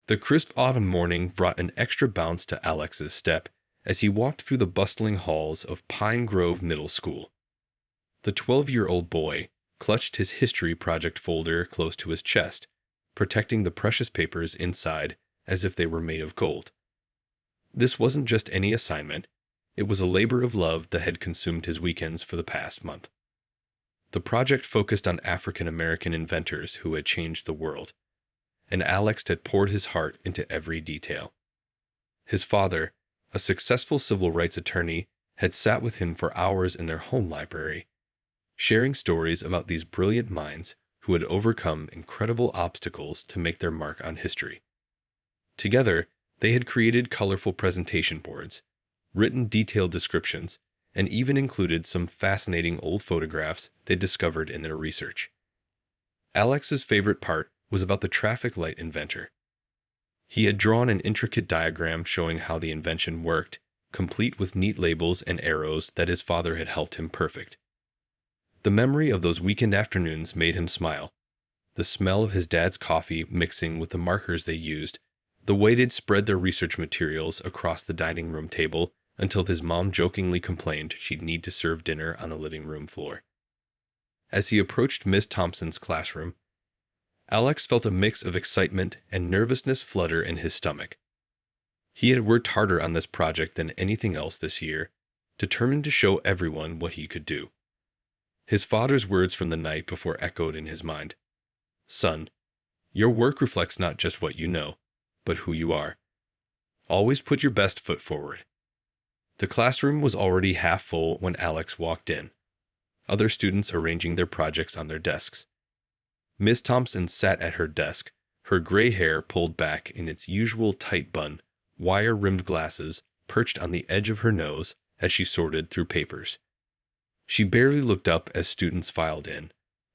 The crisp autumn morning brought an extra bounce to Alex's step as he walked through the bustling halls of Pine Grove Middle School. The 12-year-old boy clutched his history project folder close to his chest, protecting the precious papers inside as if they were made of gold. This wasn't just any assignment, it was a labor of love that had consumed his weekends for the past month. The project focused on African American inventors who had changed the world, and Alex had poured his heart into every detail. His father, a successful civil rights attorney, had sat with him for hours in their home library, sharing stories about these brilliant minds who had overcome incredible obstacles to make their mark on history. Together, they had created colorful presentation boards, written detailed descriptions, and even included some fascinating old photographs they discovered in their research. Alex's favorite part was about the traffic light inventor. He had drawn an intricate diagram showing how the invention worked, complete with neat labels and arrows that his father had helped him perfect. The memory of those weekend afternoons made him smile. The smell of his dad's coffee mixing with the markers they used, the way they'd spread their research materials across the dining room table until his mom jokingly complained she'd need to serve dinner on the living room floor. As he approached Miss Thompson's classroom, Alex felt a mix of excitement and nervousness flutter in his stomach. He had worked harder on this project than anything else this year, determined to show everyone what he could do. His father's words from the night before echoed in his mind. "Son, your work reflects not just what you know, but who you are. Always put your best foot forward." The classroom was already half full when Alex walked in, other students arranging their projects on their desks. Miss Thompson sat at her desk, her gray hair pulled back in its usual tight bun, wire-rimmed glasses perched on the edge of her nose as she sorted through papers. She barely looked up as students filed in,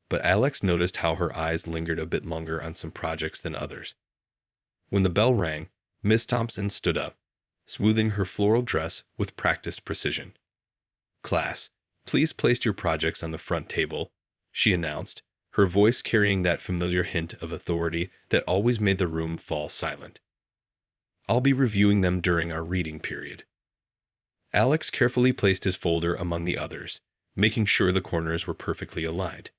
but Alex noticed how her eyes lingered a bit longer on some projects than others. When the bell rang, Miss Thompson stood up, smoothing her floral dress with practiced precision. "Class, please place your projects on the front table," she announced, her voice carrying that familiar hint of authority that always made the room fall silent. "I'll be reviewing them during our reading period." Alex carefully placed his folder among the others, making sure the corners were perfectly aligned.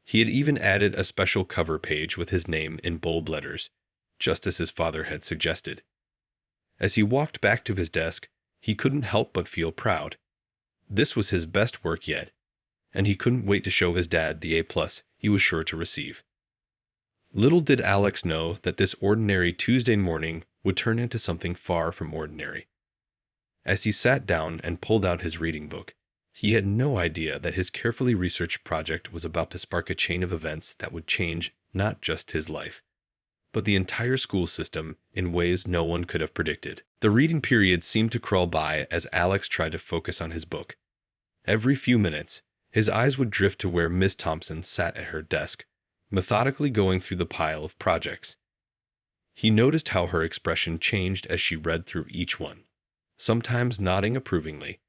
He had even added a special cover page with his name in bold letters, just as his father had suggested. As he walked back to his desk, he couldn't help but feel proud. This was his best work yet, and he couldn't wait to show his dad the A+ he was sure to receive. Little did Alex know that this ordinary Tuesday morning would turn into something far from ordinary. As he sat down and pulled out his reading book, he had no idea that his carefully researched project was about to spark a chain of events that would change not just his life, but the entire school system in ways no one could have predicted. The reading period seemed to crawl by as Alex tried to focus on his book. Every few minutes, his eyes would drift to where Miss Thompson sat at her desk, methodically going through the pile of projects. He noticed how her expression changed as she read through each one, sometimes nodding approvingly,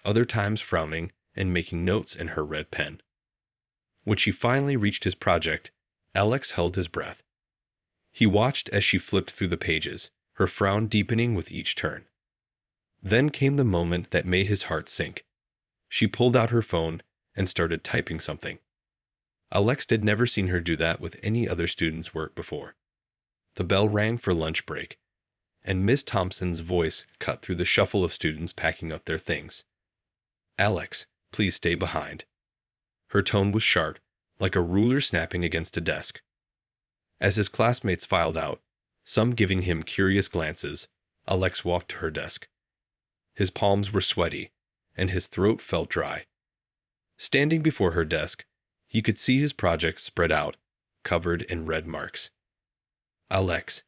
other times frowning and making notes in her red pen. When she finally reached his project, Alex held his breath. He watched as she flipped through the pages, her frown deepening with each turn. Then came the moment that made his heart sink. She pulled out her phone and started typing something. Alex had never seen her do that with any other student's work before. The bell rang for lunch break, and Miss Thompson's voice cut through the shuffle of students packing up their things. "Alex, please stay behind." Her tone was sharp, like a ruler snapping against a desk. As his classmates filed out, some giving him curious glances, Alex walked to her desk. His palms were sweaty, and his throat felt dry. Standing before her desk, he could see his project spread out, covered in red marks. "Alex,"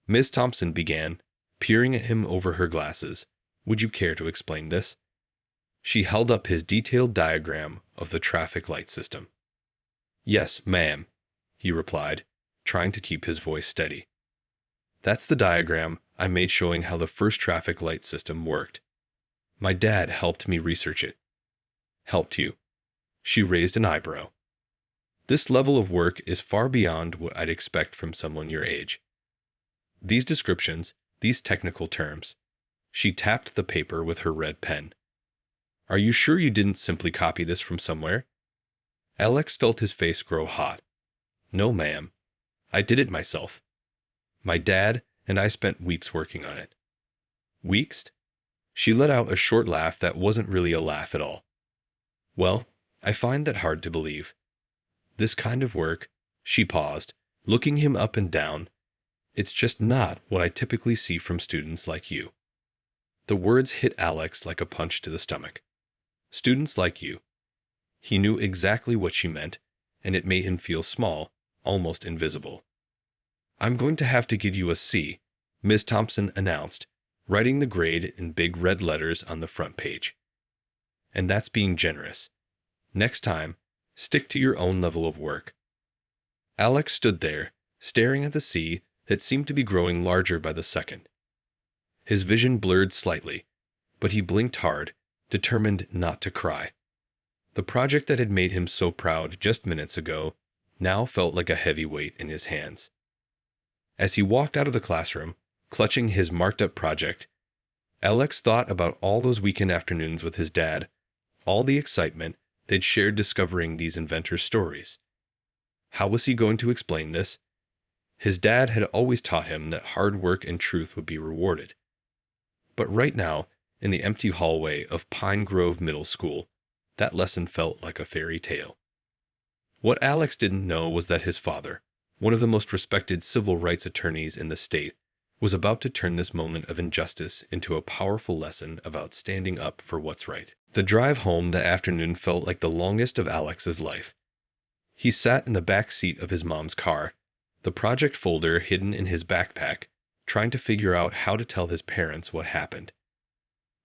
Miss Thompson began, peering at him over her glasses, "would you care to explain this?" She held up his detailed diagram of the traffic light system. "Yes, ma'am," he replied, trying to keep his voice steady. "That's the diagram I made showing how the first traffic light system worked. My dad helped me research it." "Helped you?" She raised an eyebrow. "This level of work is far beyond what I'd expect from someone your age." These descriptions, these technical terms. She tapped the paper with her red pen. Are you sure you didn't simply copy this from somewhere? Alex felt his face grow hot. No, ma'am. I did it myself. My dad and I spent weeks working on it. Weeks? She let out a short laugh that wasn't really a laugh at all. Well, I find that hard to believe. This kind of work, she paused, looking him up and down. It's just not what I typically see from students like you. The words hit Alex like a punch to the stomach. Students like you. He knew exactly what she meant, and it made him feel small, almost invisible. I'm going to have to give you a C, Miss Thompson announced, writing the grade in big red letters on the front page. And that's being generous. Next time, stick to your own level of work. Alex stood there, staring at the C that seemed to be growing larger by the second. His vision blurred slightly, but he blinked hard, determined not to cry. The project that had made him so proud just minutes ago now felt like a heavy weight in his hands. As he walked out of the classroom, clutching his marked-up project, Alex thought about all those weekend afternoons with his dad, all the excitement they'd shared discovering these inventors' stories. How was he going to explain this? His dad had always taught him that hard work and truth would be rewarded. But right now, in the empty hallway of Pine Grove Middle School, that lesson felt like a fairy tale. What Alex didn't know was that his father, one of the most respected civil rights attorneys in the state, was about to turn this moment of injustice into a powerful lesson about standing up for what's right. The drive home that afternoon felt like the longest of Alex's life. He sat in the back seat of his mom's car, the project folder hidden in his backpack, trying to figure out how to tell his parents what happened.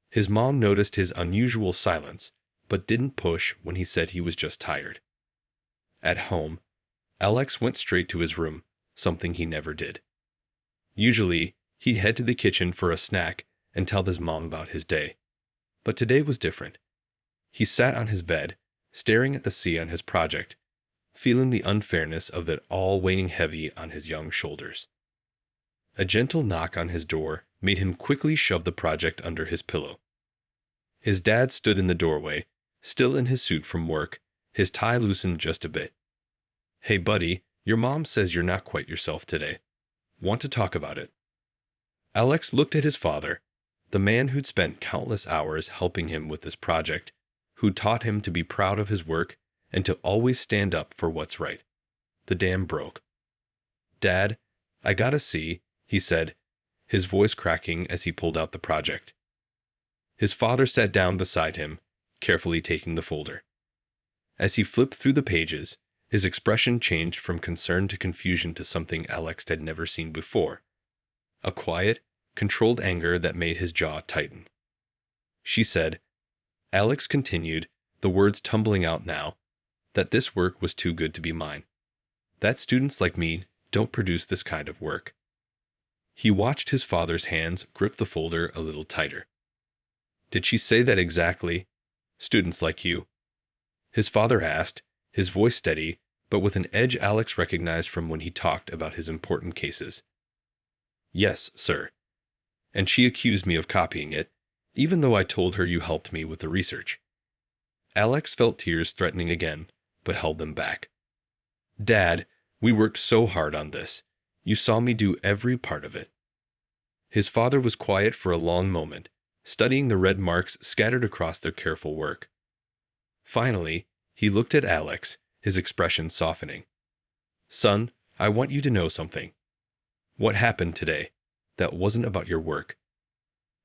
His mom noticed his unusual silence, but didn't push when he said he was just tired. At home, Alex went straight to his room, something he never did. Usually, he'd head to the kitchen for a snack and tell his mom about his day. But today was different. He sat on his bed, staring at the sea on his project, feeling the unfairness of it all weighing heavy on his young shoulders. A gentle knock on his door made him quickly shove the project under his pillow. His dad stood in the doorway, still in his suit from work, his tie loosened just a bit. Hey buddy, your mom says you're not quite yourself today. Want to talk about it? Alex looked at his father, the man who'd spent countless hours helping him with this project, who'd taught him to be proud of his work and to always stand up for what's right. The dam broke. Dad, I gotta see, he said, his voice cracking as he pulled out the project. His father sat down beside him, carefully taking the folder. As he flipped through the pages, his expression changed from concern to confusion to something Alex had never seen before. A quiet, controlled anger that made his jaw tighten. She said, Alex continued, the words tumbling out now, that this work was too good to be mine. That students like me don't produce this kind of work. He watched his father's hands grip the folder a little tighter. Did she say that exactly? Students like you? His father asked, his voice steady, but with an edge Alex recognized from when he talked about his important cases. Yes, sir. And she accused me of copying it, even though I told her you helped me with the research. Alex felt tears threatening again, but held them back. Dad, we worked so hard on this. You saw me do every part of it. His father was quiet for a long moment, studying the red marks scattered across their careful work. Finally, he looked at Alex, his expression softening. Son, I want you to know something. What happened today? That wasn't about your work.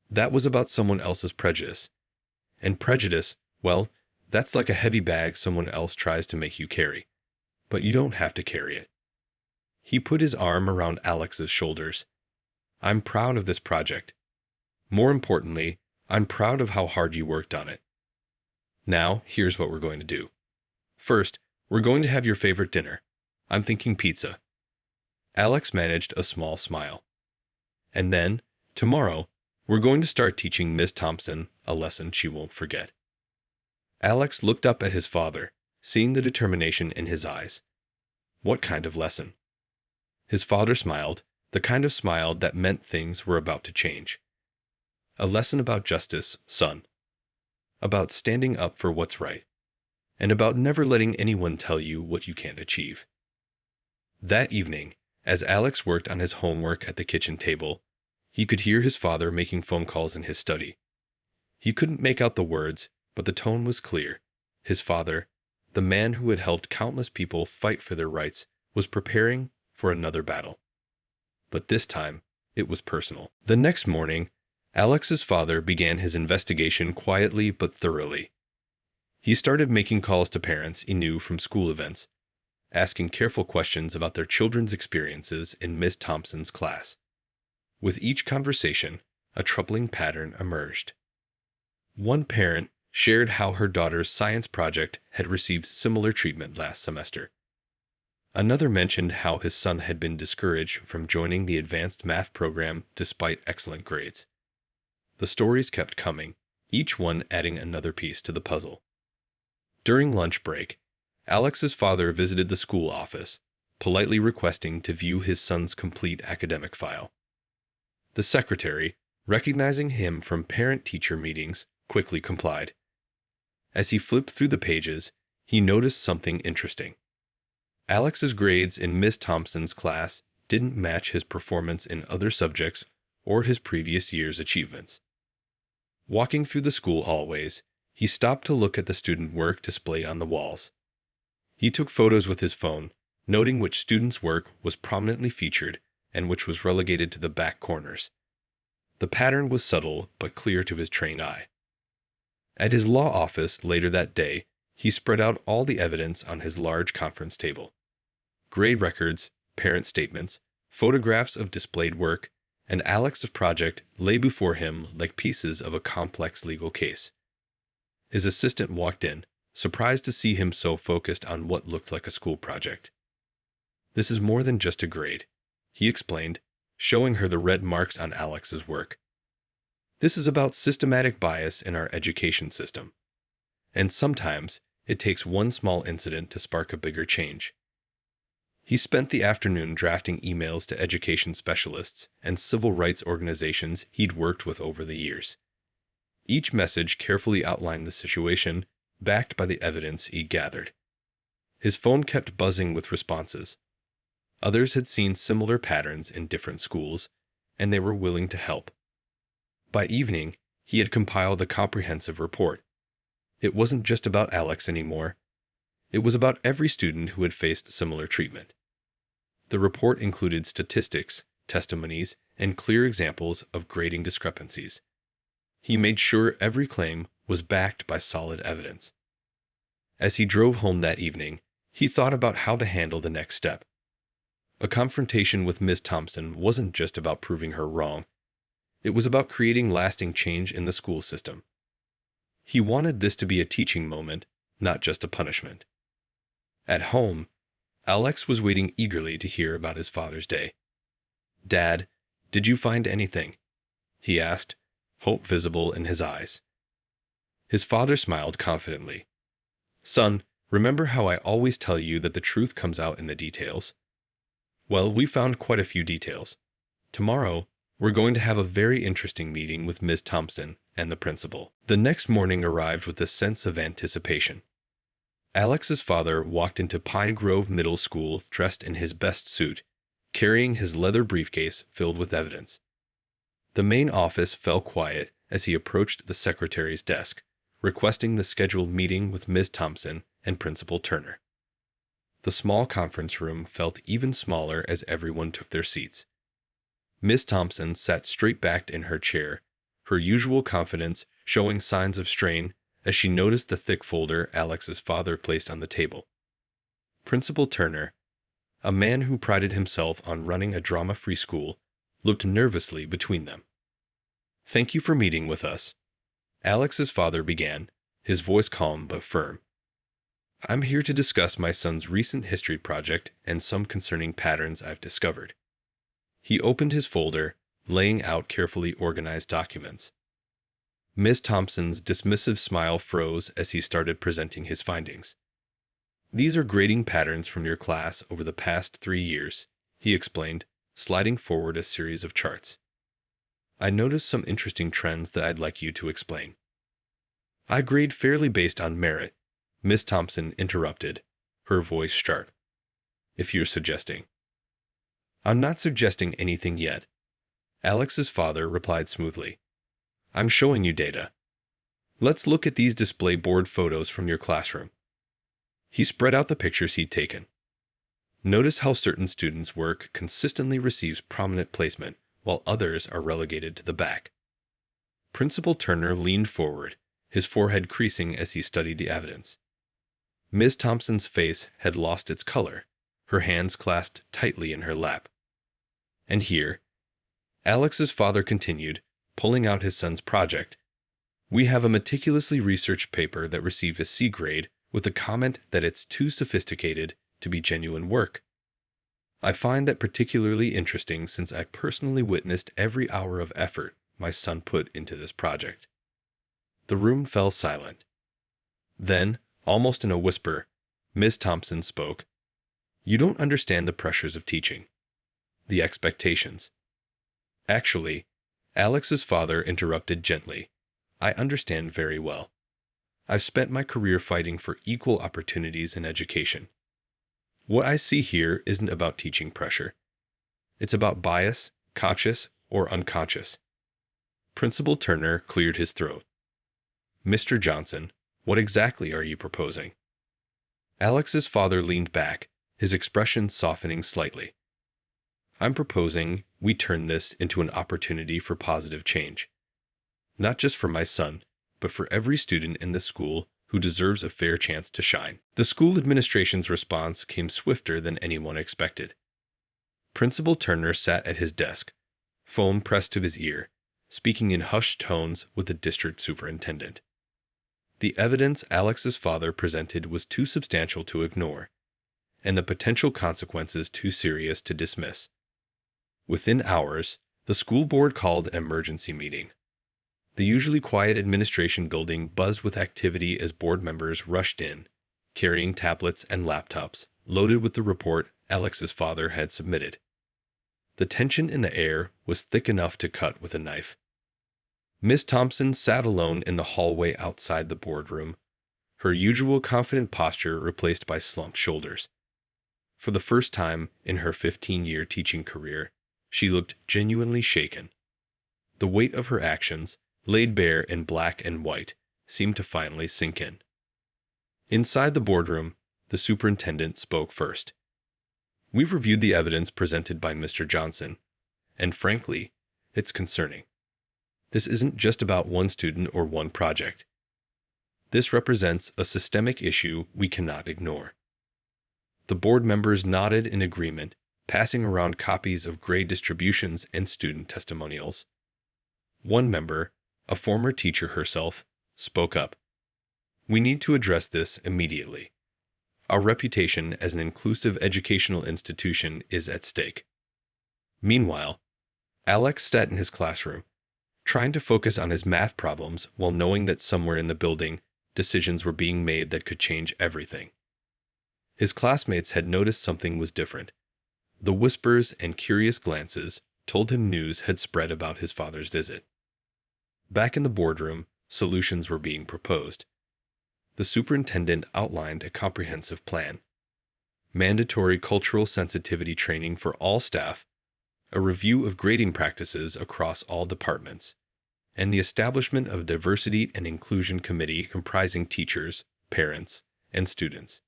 That was about someone else's prejudice. And prejudice, well, that's like a heavy bag someone else tries to make you carry. But you don't have to carry it. He put his arm around Alex's shoulders. I'm proud of this project. More importantly, I'm proud of how hard you worked on it. Now, here's what we're going to do. First, we're going to have your favorite dinner. I'm thinking pizza. Alex managed a small smile. And then, tomorrow, we're going to start teaching Miss Thompson a lesson she won't forget. Alex looked up at his father, seeing the determination in his eyes. What kind of lesson? His father smiled, the kind of smile that meant things were about to change. A lesson about justice, son. About standing up for what's right. And about never letting anyone tell you what you can't achieve. That evening, as Alex worked on his homework at the kitchen table, he could hear his father making phone calls in his study. He couldn't make out the words, but the tone was clear. His father, the man who had helped countless people fight for their rights, was preparing for another battle. But this time, it was personal. The next morning, Alex's father began his investigation quietly but thoroughly. He started making calls to parents he knew from school events, asking careful questions about their children's experiences in Miss Thompson's class. With each conversation, a troubling pattern emerged. One parent shared how her daughter's science project had received similar treatment last semester. Another mentioned how his son had been discouraged from joining the advanced math program despite excellent grades. The stories kept coming, each one adding another piece to the puzzle. During lunch break, Alex's father visited the school office, politely requesting to view his son's complete academic file. The secretary, recognizing him from parent-teacher meetings, quickly complied. As he flipped through the pages, he noticed something interesting. Alex's grades in Miss Thompson's class didn't match his performance in other subjects or his previous year's achievements. Walking through the school hallways, he stopped to look at the student work displayed on the walls. He took photos with his phone, noting which student's work was prominently featured and which was relegated to the back corners. The pattern was subtle but clear to his trained eye. At his law office later that day, he spread out all the evidence on his large conference table. Grade records, parent statements, photographs of displayed work, and Alex's project lay before him like pieces of a complex legal case. His assistant walked in, surprised to see him so focused on what looked like a school project. "This is more than just a grade," he explained, showing her the red marks on Alex's work. "This is about systematic bias in our education system. And sometimes it takes one small incident to spark a bigger change." He spent the afternoon drafting emails to education specialists and civil rights organizations he'd worked with over the years. Each message carefully outlined the situation, backed by the evidence he'd gathered. His phone kept buzzing with responses. Others had seen similar patterns in different schools, and they were willing to help. By evening, he had compiled a comprehensive report. It wasn't just about Alex anymore. It was about every student who had faced similar treatment. The report included statistics, testimonies, and clear examples of grading discrepancies. He made sure every claim was backed by solid evidence. As he drove home that evening, he thought about how to handle the next step. A confrontation with Ms. Thompson wasn't just about proving her wrong. It was about creating lasting change in the school system. He wanted this to be a teaching moment, not just a punishment. At home, Alex was waiting eagerly to hear about his father's day. "Dad, did you find anything?" he asked, hope visible in his eyes. His father smiled confidently. "Son, remember how I always tell you that the truth comes out in the details? Well, we found quite a few details. Tomorrow, we're going to have a very interesting meeting with Ms. Thompson and the principal." The next morning arrived with a sense of anticipation. Alex's father walked into Pine Grove Middle School dressed in his best suit, carrying his leather briefcase filled with evidence. The main office fell quiet as he approached the secretary's desk, requesting the scheduled meeting with Ms. Thompson and Principal Turner. The small conference room felt even smaller as everyone took their seats. Miss Thompson sat straight-backed in her chair, her usual confidence showing signs of strain as she noticed the thick folder Alex's father placed on the table. Principal Turner, a man who prided himself on running a drama-free school, looked nervously between them. "Thank you for meeting with us," Alex's father began, his voice calm but firm. "I'm here to discuss my son's recent history project and some concerning patterns I've discovered." He opened his folder, laying out carefully organized documents. Miss Thompson's dismissive smile froze as he started presenting his findings. "These are grading patterns from your class over the past 3 years," he explained, sliding forward a series of charts. I noticed some interesting trends that I'd like you to explain. I grade fairly based on merit, Miss Thompson interrupted, her voice sharp. If you're suggesting. I'm not suggesting anything yet, Alex's father replied smoothly. I'm showing you data. Let's look at these display board photos from your classroom. He spread out the pictures he'd taken. Notice how certain students' work consistently receives prominent placement, while others are relegated to the back. Principal Turner leaned forward, his forehead creasing as he studied the evidence. Miss Thompson's face had lost its color, her hands clasped tightly in her lap. And here, Alex's father continued, pulling out his son's project. We have a meticulously researched paper that received a C grade with a comment that it's too sophisticated to be genuine work. I find that particularly interesting since I personally witnessed every hour of effort my son put into this project. The room fell silent. Then, almost in a whisper, Miss Thompson spoke. You don't understand the pressures of teaching. The expectations. Actually, Alex's father interrupted gently. I understand very well. I've spent my career fighting for equal opportunities in education. What I see here isn't about teaching pressure. It's about bias, conscious or unconscious. Principal Turner cleared his throat. Mr. Johnson, what exactly are you proposing? Alex's father leaned back, his expression softening slightly. I'm proposing we turn this into an opportunity for positive change. Not just for my son, but for every student in this school who deserves a fair chance to shine. The school administration's response came swifter than anyone expected. Principal Turner sat at his desk, phone pressed to his ear, speaking in hushed tones with the district superintendent. The evidence Alex's father presented was too substantial to ignore, and the potential consequences too serious to dismiss. Within hours, the school board called an emergency meeting. The usually quiet administration building buzzed with activity as board members rushed in, carrying tablets and laptops loaded with the report Alex's father had submitted. The tension in the air was thick enough to cut with a knife. Miss Thompson sat alone in the hallway outside the boardroom, her usual confident posture replaced by slumped shoulders. For the first time in her 15-year teaching career, she looked genuinely shaken. The weight of her actions, laid bare in black and white, seemed to finally sink in. Inside the boardroom, the superintendent spoke first. We've reviewed the evidence presented by Mr. Johnson, and frankly, it's concerning. This isn't just about one student or one project. This represents a systemic issue we cannot ignore. The board members nodded in agreement, passing around copies of grade distributions and student testimonials. One member, a former teacher herself, spoke up. We need to address this immediately. Our reputation as an inclusive educational institution is at stake. Meanwhile, Alex sat in his classroom, trying to focus on his math problems while knowing that somewhere in the building, decisions were being made that could change everything. His classmates had noticed something was different. The whispers and curious glances told him news had spread about his father's visit. Back in the boardroom, solutions were being proposed. The superintendent outlined a comprehensive plan. Mandatory cultural sensitivity training for all staff, a review of grading practices across all departments, and the establishment of a diversity and inclusion committee comprising teachers, parents, and students.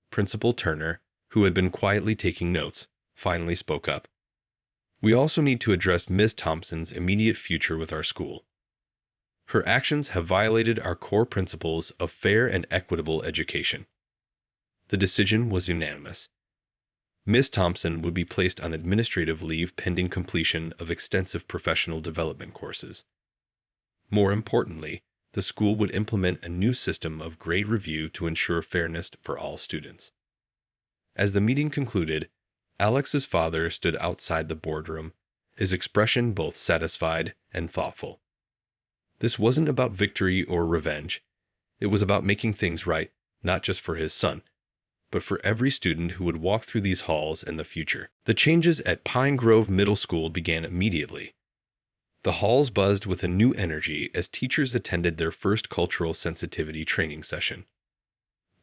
Principal Turner, who had been quietly taking notes, finally spoke up. We also need to address Ms. Thompson's immediate future with our school. Her actions have violated our core principles of fair and equitable education. The decision was unanimous. Ms. Thompson would be placed on administrative leave pending completion of extensive professional development courses. More importantly, the school would implement a new system of grade review to ensure fairness for all students. As the meeting concluded, Alex's father stood outside the boardroom, his expression both satisfied and thoughtful. This wasn't about victory or revenge. It was about making things right, not just for his son, but for every student who would walk through these halls in the future. The changes at Pine Grove Middle School began immediately. The halls buzzed with a new energy as teachers attended their first cultural sensitivity training session.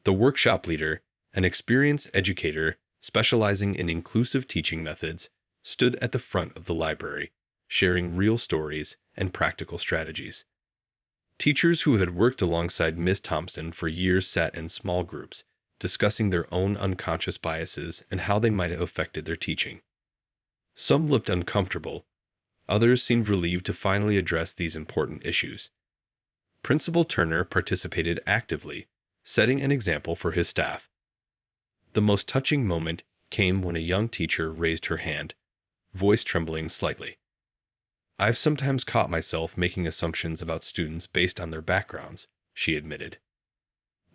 The workshop leader, an experienced educator specializing in inclusive teaching methods, stood at the front of the library, sharing real stories and practical strategies. Teachers who had worked alongside Ms. Thompson for years sat in small groups, discussing their own unconscious biases and how they might have affected their teaching. Some looked uncomfortable. Others seemed relieved to finally address these important issues. Principal Turner participated actively, setting an example for his staff. The most touching moment came when a young teacher raised her hand, voice trembling slightly. "I've sometimes caught myself making assumptions about students based on their backgrounds," she admitted.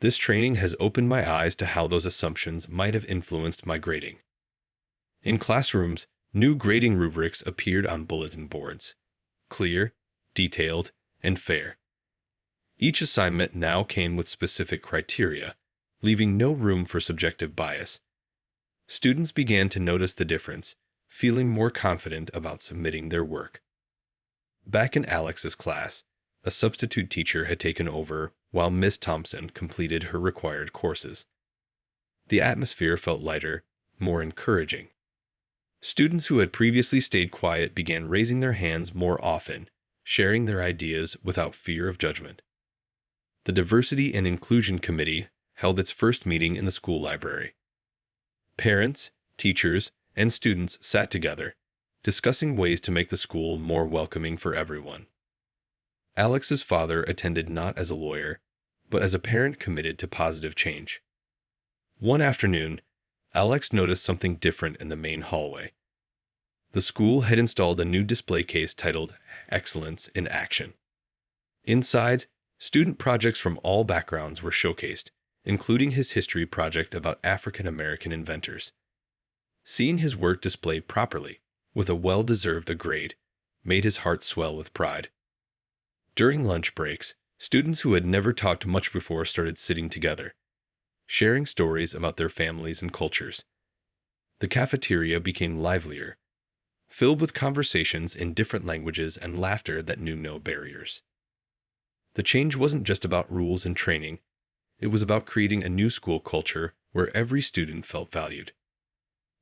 "This training has opened my eyes to how those assumptions might have influenced my grading." In classrooms, new grading rubrics appeared on bulletin boards. Clear, detailed, and fair. Each assignment now came with specific criteria, leaving no room for subjective bias. Students began to notice the difference, feeling more confident about submitting their work. Back in Alex's class, a substitute teacher had taken over while Miss Thompson completed her required courses. The atmosphere felt lighter, more encouraging. Students who had previously stayed quiet began raising their hands more often, sharing their ideas without fear of judgment. The Diversity and Inclusion Committee held its first meeting in the school library. Parents, teachers, and students sat together, discussing ways to make the school more welcoming for everyone. Alex's father attended not as a lawyer, but as a parent committed to positive change. One afternoon, Alex noticed something different in the main hallway. The school had installed a new display case titled "Excellence in Action." Inside, student projects from all backgrounds were showcased, including his history project about African American inventors. Seeing his work displayed properly, with a well-deserved grade, made his heart swell with pride. During lunch breaks, students who had never talked much before started sitting together, sharing stories about their families and cultures. The cafeteria became livelier, filled with conversations in different languages and laughter that knew no barriers. The change wasn't just about rules and training. It was about creating a new school culture where every student felt valued.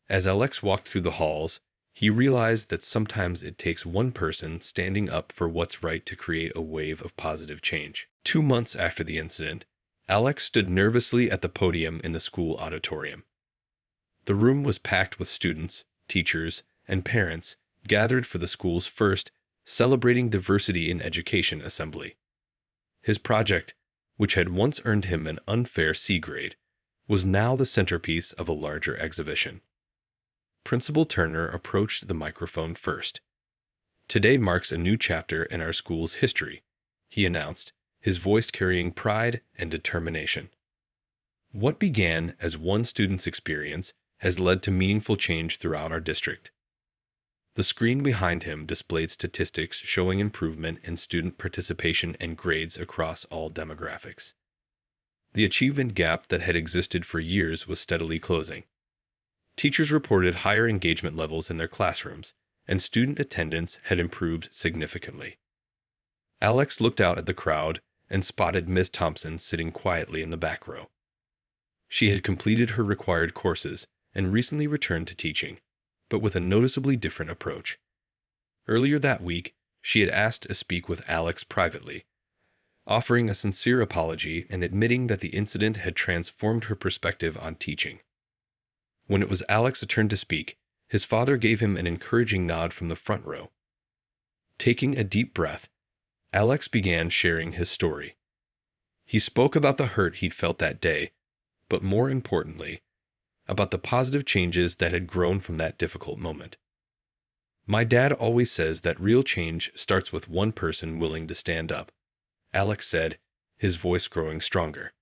As Alex walked through the halls, he realized that sometimes it takes one person standing up for what's right to create a wave of positive change. 2 months after the incident, Alex stood nervously at the podium in the school auditorium. The room was packed with students, teachers, and parents gathered for the school's first Celebrating Diversity in Education assembly. His project, which had once earned him an unfair C grade, was now the centerpiece of a larger exhibition. Principal Turner approached the microphone first. "Today marks a new chapter in our school's history," he announced, his voice carrying pride and determination. "What began as one student's experience has led to meaningful change throughout our district." The screen behind him displayed statistics showing improvement in student participation and grades across all demographics. The achievement gap that had existed for years was steadily closing. Teachers reported higher engagement levels in their classrooms, and student attendance had improved significantly. Alex looked out at the crowd and spotted Ms. Thompson sitting quietly in the back row. She had completed her required courses and recently returned to teaching, but with a noticeably different approach. Earlier that week, she had asked to speak with Alex privately, offering a sincere apology and admitting that the incident had transformed her perspective on teaching. When it was Alex's turn to speak, his father gave him an encouraging nod from the front row. Taking a deep breath, Alex began sharing his story. He spoke about the hurt he'd felt that day, but more importantly, about the positive changes that had grown from that difficult moment. "My dad always says that real change starts with one person willing to stand up," Alex said, his voice growing stronger.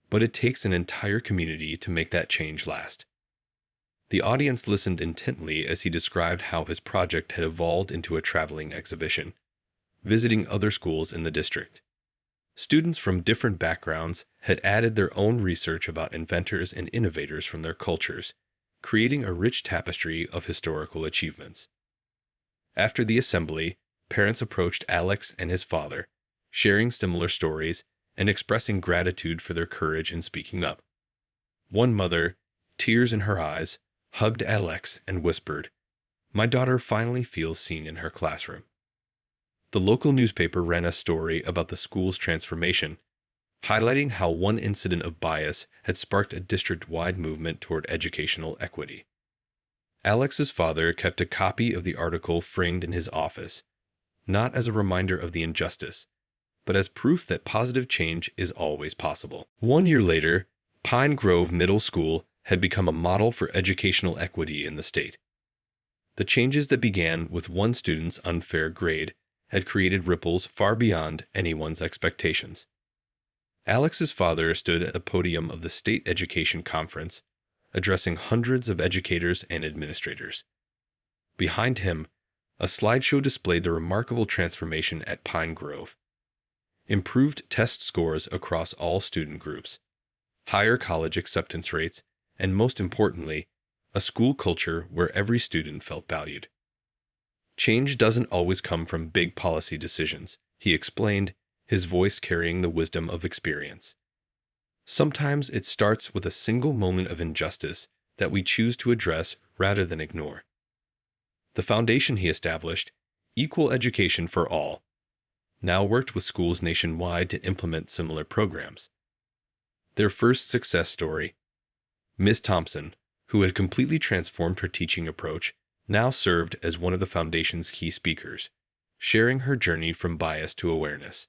"But it takes an entire community to make that change last." The audience listened intently as he described how his project had evolved into a traveling exhibition, visiting other schools in the district. Students from different backgrounds had added their own research about inventors and innovators from their cultures, creating a rich tapestry of historical achievements. After the assembly, parents approached Alex and his father, sharing similar stories and expressing gratitude for their courage in speaking up. One mother, tears in her eyes, hugged Alex and whispered, "My daughter finally feels seen in her classroom." The local newspaper ran a story about the school's transformation, highlighting how one incident of bias had sparked a district-wide movement toward educational equity. Alex's father kept a copy of the article framed in his office, not as a reminder of the injustice, but as proof that positive change is always possible. 1 year later, Pine Grove Middle School had become a model for educational equity in the state. The changes that began with one student's unfair grade had created ripples far beyond anyone's expectations. Alex's father stood at the podium of the state education conference, addressing hundreds of educators and administrators. Behind him, a slideshow displayed the remarkable transformation at Pine Grove. Improved test scores across all student groups, higher college acceptance rates, and most importantly, a school culture where every student felt valued. Change doesn't always come from big policy decisions, he explained, his voice carrying the wisdom of experience. Sometimes it starts with a single moment of injustice that we choose to address rather than ignore. The foundation he established, Equal Education for All, now worked with schools nationwide to implement similar programs. Their first success story, Ms. Thompson, who had completely transformed her teaching approach, now served as one of the foundation's key speakers, sharing her journey from bias to awareness.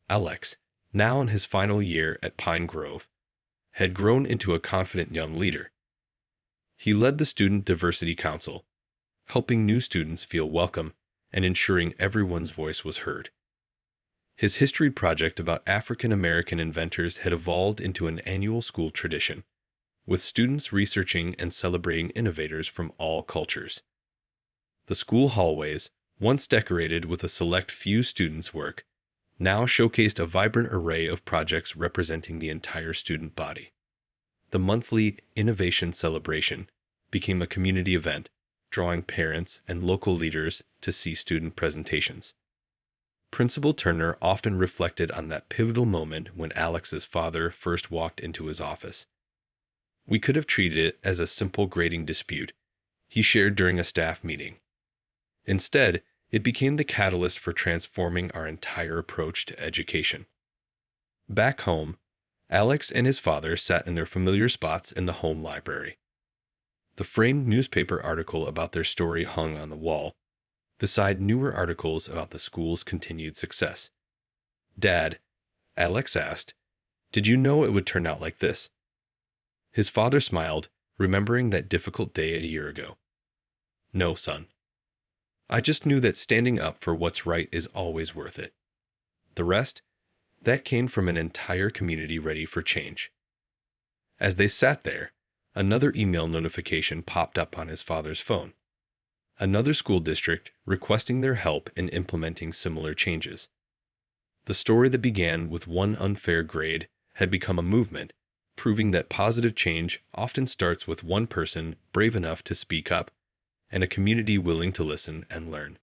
Alex, now in his final year at Pine Grove, had grown into a confident young leader. He led the Student Diversity Council, helping new students feel welcome and ensuring everyone's voice was heard. His history project about African American inventors had evolved into an annual school tradition, with students researching and celebrating innovators from all cultures. The school hallways, once decorated with a select few students' work, now showcased a vibrant array of projects representing the entire student body. The monthly Innovation Celebration became a community event, drawing parents and local leaders to see student presentations. Principal Turner often reflected on that pivotal moment when Alex's father first walked into his office. "We could have treated it as a simple grading dispute," he shared during a staff meeting. Instead, it became the catalyst for transforming our entire approach to education. Back home, Alex and his father sat in their familiar spots in the home library. The framed newspaper article about their story hung on the wall, beside newer articles about the school's continued success. "Dad," Alex asked, "did you know it would turn out like this?" His father smiled, remembering that difficult day a year ago. "No, son. I just knew that standing up for what's right is always worth it. The rest, that came from an entire community ready for change." As they sat there, another email notification popped up on his father's phone. Another school district requesting their help in implementing similar changes. The story that began with one unfair grade had become a movement, proving that positive change often starts with one person brave enough to speak up and a community willing to listen and learn.